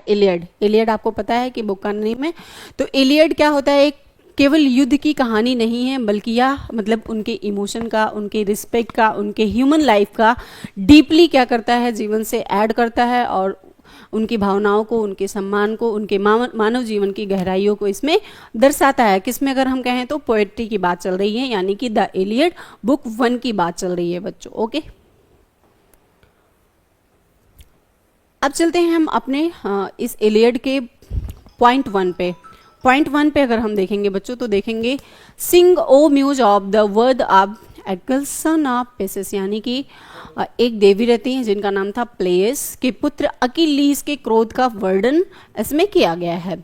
Iliad. Iliad आपको पता है कि बुक का नेम है। तो इलियड क्या होता है, एक केवल युद्ध की कहानी नहीं है, बल्कि यह मतलब उनके इमोशन का, उनके रिस्पेक्ट का, उनके ह्यूमन लाइफ का डीपली क्या करता है, जीवन से ऐड करता है और उनकी भावनाओं को, उनके सम्मान को, उनके मानव जीवन की गहराइयों को इसमें दर्शाता है। किसमें अगर हम कहें तो पोएट्री की बात चल रही है, यानी कि द इलियड बुक 1 की बात चल रही है बच्चों। ओके, अब चलते हैं हम अपने इस इलियड के पॉइंट 1 पे। पॉइंट 1 पे अगर हम देखेंगे बच्चों तो देखेंगे sing O muse of the wrath of Achilles son of Peleus, यानी कि एक देवी रहती हैं जिनका नाम था प्लेयस के पुत्र अकिलीस के क्रोध का वर्णन इसमें किया गया है।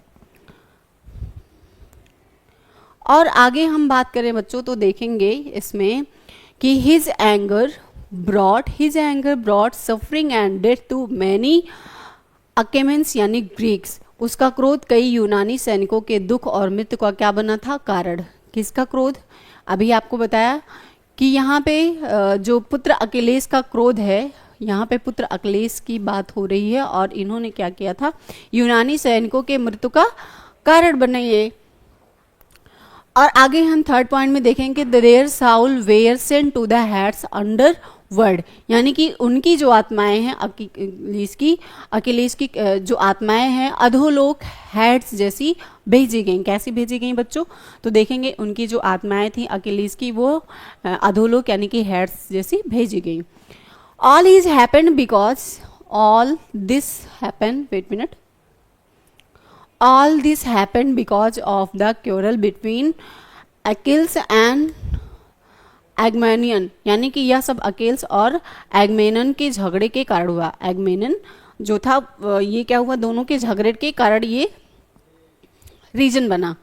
और आगे हम बात करें बच्चों तो देखेंगे इसमें कि his anger brought suffering and death to many Achaeans यानी ग्रीक्स। उसका क्रोध कई यूनानी सैनिकों के दुख और मृत्यु का क्या बना था, कारण। किसका क्रोध, अभी आपको बताया कि यहाँ पे जो पुत्र अकिलेस का क्रोध है, यहाँ पे पुत्र अकिलेस की बात हो रही है और इन्होंने क्या किया था, यूनानी सैनिकों के मृत्यु का कारण बने ये। और आगे हम थर्ड पॉइंट में देखेंगे their soul were sent to the Hades underworld, यानी कि उनकी जो आत्माएं हैं अकिलेस की जो आत्माएं हैं अधोलोक हेड्स जैसी भेजी गई। कैसी भेजी गई बच्चों, तो देखेंगे उनकी जो आत्माएं थी अकिलेस की वो अधोलोक यानी कि हेड्स जैसी भेजी गई। All is happened because all this happened, wait minute, all this happened because of the quarrel between Achilles and एगमेनियन, यानी कि यह सब अकेल्स और एगमेनन के झगड़े के कारण हुआ। एगमेनन जो था ये क्या हुआ, दोनों के झगड़े के कारण ये रीजन बना।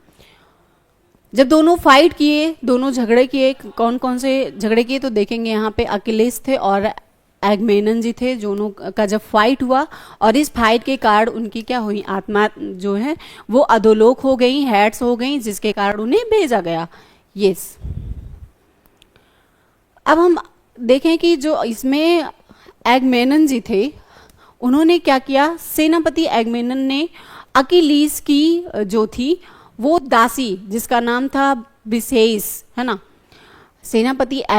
जब दोनों फाइट किए, दोनों झगड़े किए, कौन कौन से झगड़े किए तो देखेंगे यहाँ पे अकिलेस थे और एगमेनन जी थे, दोनों का जब फाइट हुआ और इस फाइट के कारण उनकी क्या हुई, आत्मा जो है वो अधोलोक हो गई, हेड्स हो गई, जिसके कारण उन्हें भेजा गया। यस, अब हम देखें कि जो इसमें एगमेनन जी थे उन्होंने क्या किया, सेनापति एगमेनन ने अकिलीस की जो थी वो दासी जिसका नाम था बिसेइस, है ना, सेनापति